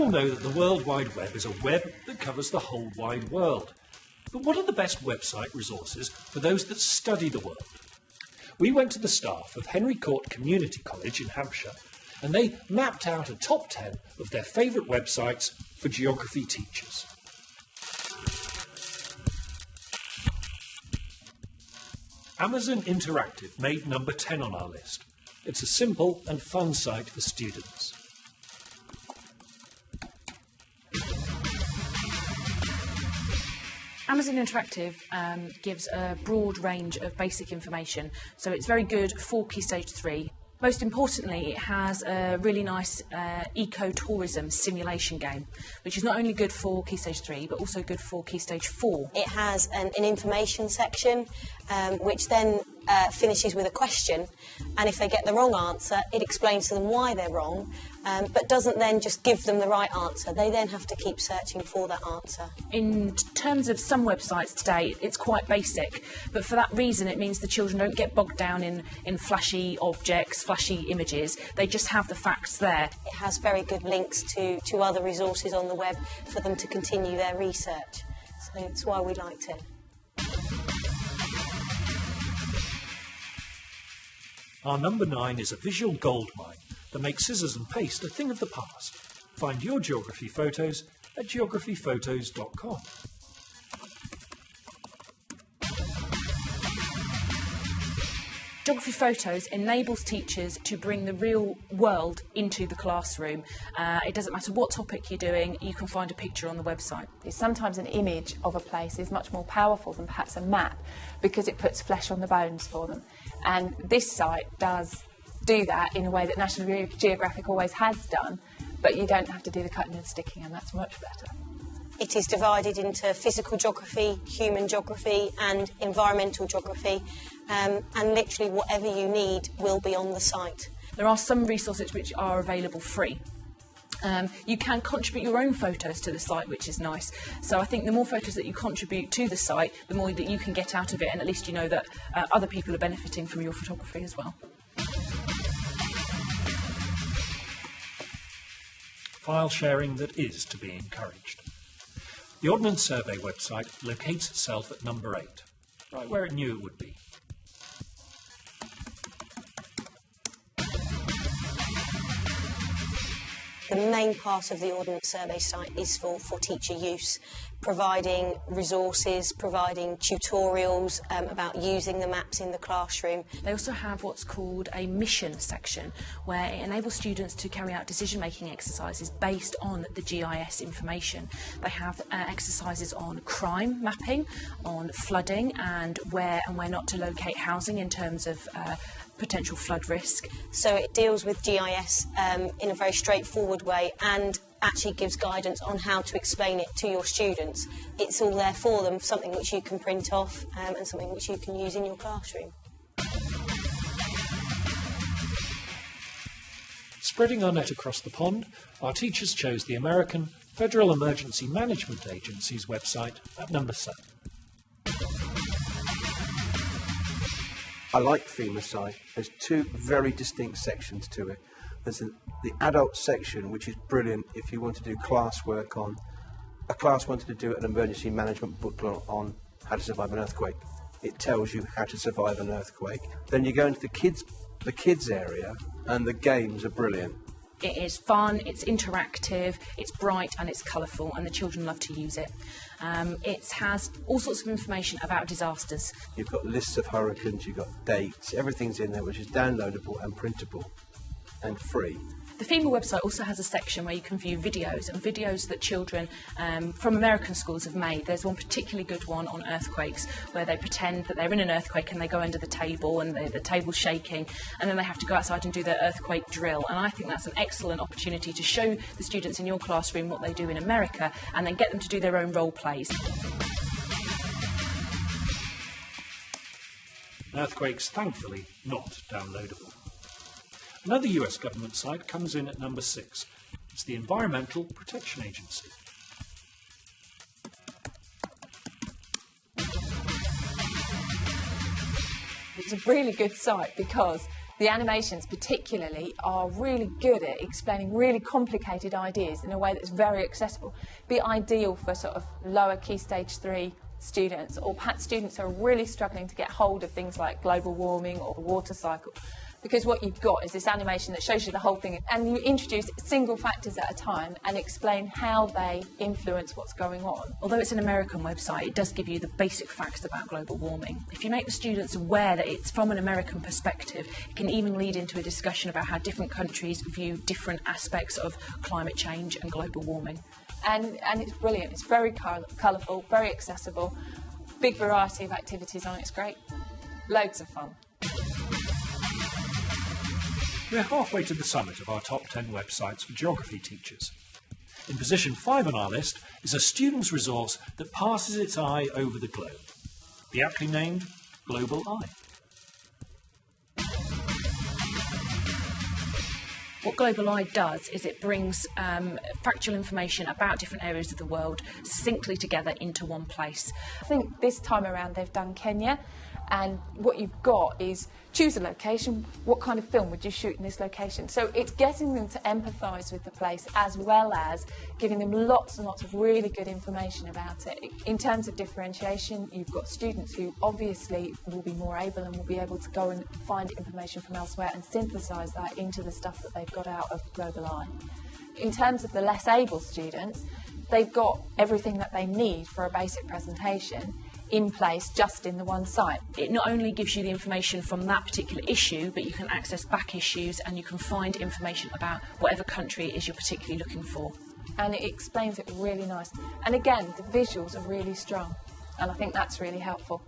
all know that the World Wide Web is a web that covers the whole wide world. But what are the best website resources for those that study the world? We went to the staff of Henry Cort Community College in Hampshire, and they mapped out a top 10 of their favourite websites for geography teachers. Amazon Interactive made number 10 on our list. It's a simple and fun site for students. Amazon Interactive gives a broad range of basic information, so it's very good for Key Stage 3. Most importantly, it has a really nice eco-tourism simulation game, which is not only good for Key Stage 3, but also good for Key Stage 4. It has an information section, which then finishes with a question, and if they get the wrong answer, it explains to them why they're wrong, but doesn't then just give them the right answer. They then have to keep searching for that answer. In terms of some websites today, it's quite basic, but for that reason it means the children don't get bogged down in flashy objects, flashy images. They just have the facts there. It has very good links to other resources on the web for them to continue their research, so that's why we liked it. Our number 9 is a visual goldmine that makes scissors and paste a thing of the past. Find your geography photos at geographyphotos.com. Geography Photos enables teachers to bring the real world into the classroom. It doesn't matter what topic you're doing, you can find a picture on the website. Sometimes an image of a place is much more powerful than perhaps a map because it puts flesh on the bones for them. And this site does do that in a way that National Geographic always has done, but you don't have to do the cutting and sticking, and that's much better. It is divided into physical geography, human geography and environmental geography, and literally whatever you need will be on the site. There are some resources which are available free. You can contribute your own photos to the site, which is nice. So I think the more photos that you contribute to the site, the more that you can get out of it, and at least you know that other people are benefiting from your photography as well. File sharing that is to be encouraged. The Ordnance Survey website locates itself at number 8, right where it knew it would be. The main part of the Ordnance Survey site is for teacher use, providing resources, providing tutorials about using the maps in the classroom. They also have what's called a mission section, where it enables students to carry out decision-making exercises based on the GIS information. They have exercises on crime mapping, on flooding, and where not to locate housing in terms of potential flood risk. So it deals with GIS in a very straightforward way and actually gives guidance on how to explain it to your students. It's all there for them, something which you can print off and something which you can use in your classroom. Spreading our net across the pond, our teachers chose the American Federal Emergency Management Agency's website at number 7. I like FEMA's site. There's two very distinct sections to it. There's the adult section, which is brilliant if you want to do classwork on. A class wanted to do an emergency management booklet on how to survive an earthquake. It tells you how to survive an earthquake. Then you go into the kids area, and the games are brilliant. It is fun, it's interactive, it's bright and it's colourful, and the children love to use it. It has all sorts of information about disasters. You've got lists of hurricanes, you've got dates, everything's in there which is downloadable and printable and free. The FEMA website also has a section where you can view videos, and videos that children from American schools have made. There's one particularly good one on earthquakes where they pretend that they're in an earthquake and they go under the table and the table's shaking, and then they have to go outside and do their earthquake drill. And I think that's an excellent opportunity to show the students in your classroom what they do in America and then get them to do their own role plays. Earthquakes, thankfully, not downloadable. Another US government site comes in at number 6. It's the Environmental Protection Agency. It's a really good site because The animations particularly are really good at explaining really complicated ideas in a way that's very accessible. Be ideal for sort of lower Key Stage 3 students, or perhaps students who are really struggling to get hold of things like global warming or the water cycle. Because what you've got is this animation that shows you the whole thing, and you introduce single factors at a time and explain how they influence what's going on. Although it's an American website, it does give you the basic facts about global warming. If you make the students aware that it's from an American perspective, it can even lead into a discussion about how different countries view different aspects of climate change and global warming. And it's brilliant. It's very colourful, very accessible, big variety of activities on it. It's great. Loads of fun. We're halfway to the summit of our top 10 websites for geography teachers. In position 5 on our list is a student's resource that passes its eye over the globe. The aptly named Global Eye. What Global Eye does is it brings factual information about different areas of the world succinctly together into one place. I think this time around they've done Kenya, and what you've got is choose a location. What kind of film would you shoot in this location? So it's getting them to empathise with the place, as well as giving them lots and lots of really good information about it. In terms of differentiation, you've got students who obviously will be more able and will be able to go and find information from elsewhere and synthesise that into the stuff that they've got out of Global Eye. In terms of the less able students, they've got everything that they need for a basic presentation in place just in the one site. It not only gives you the information from that particular issue, but you can access back issues and you can find information about whatever country it is you're particularly looking for. And it explains it really nice. And again, the visuals are really strong, and I think that's really helpful.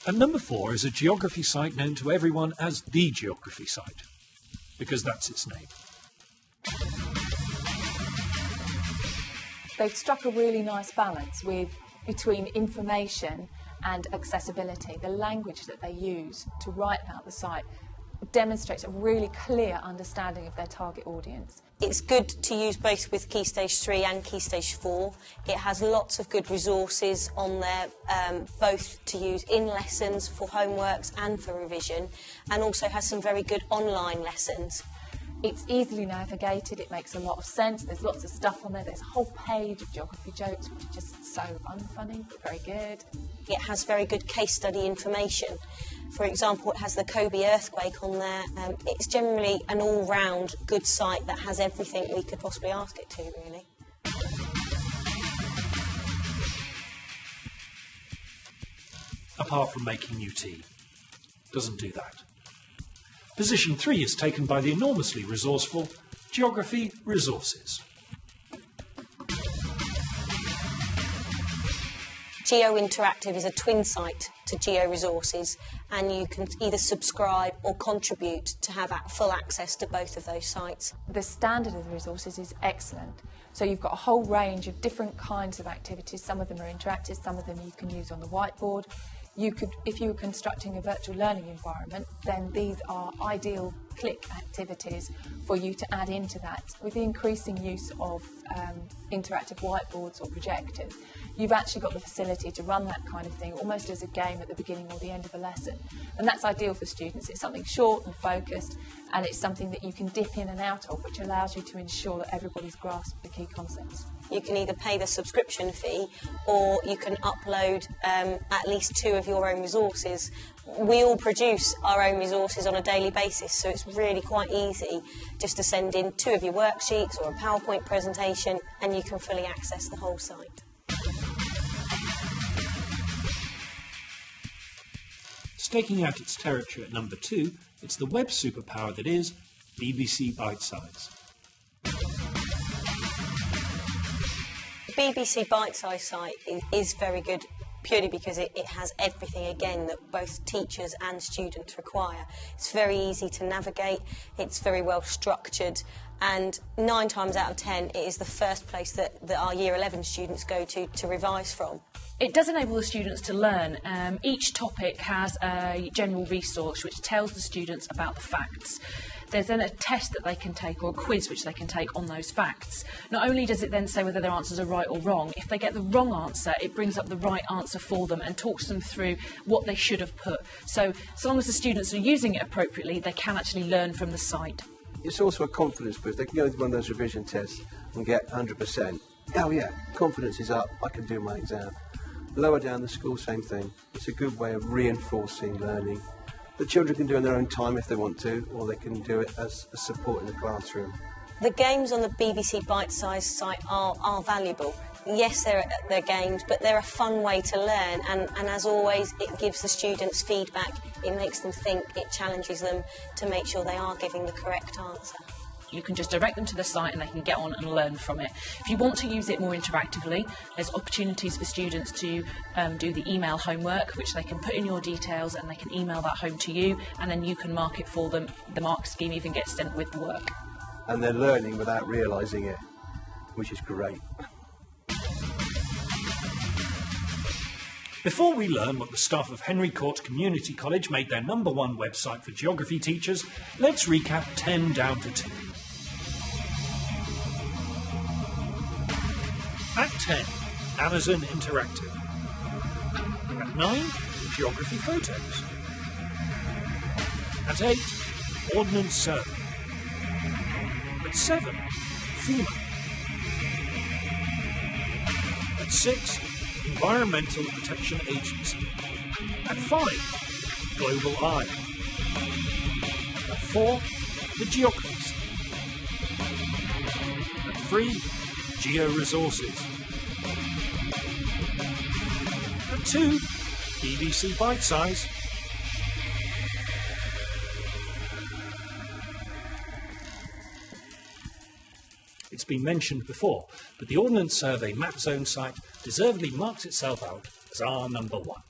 And number 4 is a geography site known to everyone as the Geography Site, because that's its name. They've struck a really nice balance between information and accessibility. The language that they use to write about the site demonstrates a really clear understanding of their target audience. It's good to use both with Key Stage 3 and Key Stage 4. It has lots of good resources on there, both to use in lessons, for homeworks and for revision, and also has some very good online lessons. It's easily navigated, it makes a lot of sense, there's lots of stuff on there, there's a whole page of geography jokes which are just so unfunny but very good. It has very good case study information. For example, it has the Kobe earthquake on there. It's generally an all-round good site that has everything we could possibly ask it to, really. Apart from making you tea. Doesn't do that. Position 3 is taken by the enormously resourceful Geography Resources. Geo Interactive is a twin site to Geo Resources, and you can either subscribe or contribute to have full access to both of those sites. The standard of the resources is excellent. So you've got a whole range of different kinds of activities. Some of them are interactive, some of them you can use on the whiteboard. You could, if you were constructing a virtual learning environment, then these are ideal click activities for you to add into that. With the increasing use of interactive whiteboards or projectors, you've actually got the facility to run that kind of thing almost as a game at the beginning or the end of a lesson. And that's ideal for students. It's something short and focused, and it's something that you can dip in and out of, which allows you to ensure that everybody's grasped the key concepts. You can either pay the subscription fee or you can upload at least 2 of your own resources. We all produce our own resources on a daily basis, so it's really quite easy just to send in 2 of your worksheets or a PowerPoint presentation, and you can fully access the whole site. Staking out its territory at number 2, it's the web superpower that is BBC Bitesize. The BBC Bitesize site is very good, purely because it has everything, again, that both teachers and students require. It's very easy to navigate, it's very well structured, and 9 times out of 10 it is the first place that our Year 11 students go to revise from. It does enable the students to learn. Each topic has a general resource which tells the students about the facts. there's then a test that they can take, or a quiz which they can take on those facts. Not only does it then say whether their answers are right or wrong, if they get the wrong answer, it brings up the right answer for them and talks them through what they should have put. So long as the students are using it appropriately, they can actually learn from the site. It's also a confidence boost. They can go into one of those revision tests and get 100%. Oh yeah, confidence is up, I can do my exam. Lower down the school, same thing. It's a good way of reinforcing learning. The children can do in their own time if they want to, or they can do it as a support in the classroom. The games on the BBC Bite Size site are valuable. Yes, they're games, but they're a fun way to learn, and as always, it gives the students feedback, it makes them think, it challenges them to make sure they are giving the correct answer. You can just direct them to the site and they can get on and learn from it. If you want to use it more interactively, there's opportunities for students to do the email homework, which they can put in your details and they can email that home to you, and then you can mark it for them. The mark scheme even gets sent with the work. And they're learning without realising it, which is great. Before we learn what the staff of Henry Cort Community College made their #1 website for geography teachers, let's recap 10 down to 2. At 10, Amazon Interactive. At 9, Geography Photos. At 8, Ordnance Survey. At 7, FEMA. At 6, Environmental Protection Agency. At 5, Global Eye. At 4, the Geography Center. At 3, Geo-Resources. At 2, BBC Bite Size. It's been mentioned before, but the Ordnance Survey Map Zone site deservedly marks itself out as our #1.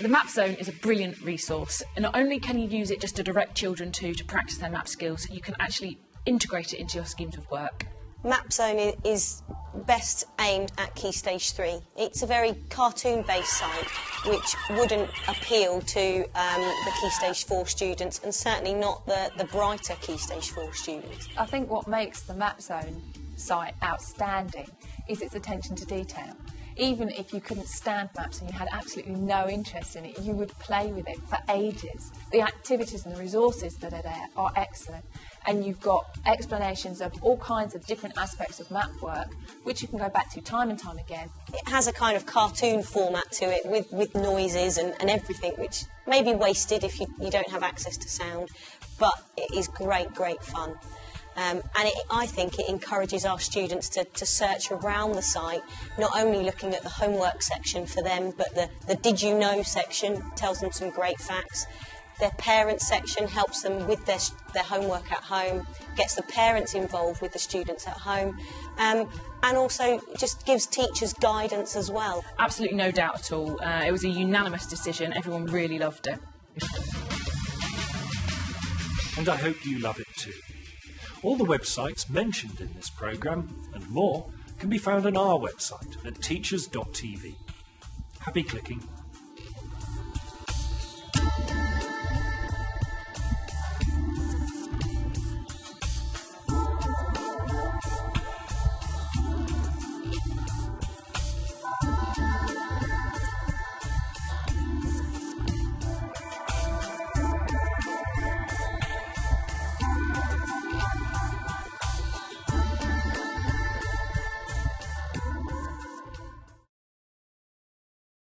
The Map Zone is a brilliant resource, and not only can you use it just to direct children to practice their map skills, you can actually integrate it into your schemes of work. MapZone is best aimed at Key Stage 3. It's a very cartoon-based site which wouldn't appeal to the Key Stage 4 students, and certainly not the brighter Key Stage 4 students. I think what makes the MapZone site outstanding is its attention to detail. Even if you couldn't stand maps and you had absolutely no interest in it, you would play with it for ages. The activities and the resources that are there are excellent, and you've got explanations of all kinds of different aspects of map work, which you can go back to time and time again. It has a kind of cartoon format to it with noises and everything, which may be wasted if you don't have access to sound, but it is great fun. I think it encourages our students to search around the site, not only looking at the homework section for them, but the Did You Know section tells them some great facts. Their parents section helps them with their homework at home, gets the parents involved with the students at home, and also just gives teachers guidance as well. Absolutely no doubt at all. It was a unanimous decision. Everyone really loved it. And I hope you love it too. All the websites mentioned in this programme and more can be found on our website at teachers.tv. Happy clicking.